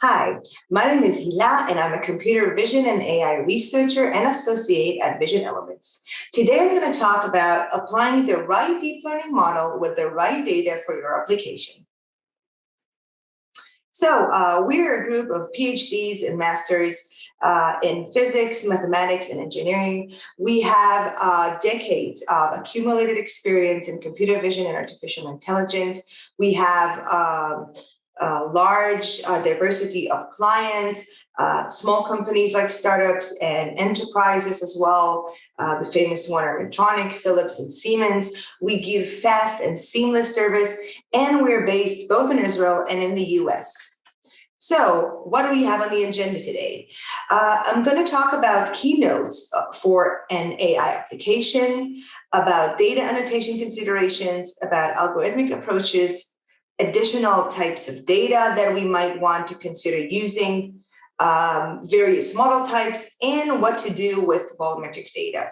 Hi, my name is Hila, and I'm a computer vision and AI researcher and associate at Vision Elements. Today, I'm going to talk about applying the right deep learning model with the right data for your application. So we're a group of PhDs and masters in physics, mathematics, and engineering. We have decades of accumulated experience in computer vision and artificial intelligence. We have a large diversity of clients, small companies like startups and enterprises as well. The famous one are Medtronic, Philips, and Siemens. We give fast and seamless service, and we're based both in Israel and in the US. So what do we have on the agenda today? I'm going to talk about keynotes for an AI application, about data annotation considerations, about algorithmic approaches, additional types of data that we might want to consider using, various model types, and what to do with volumetric data.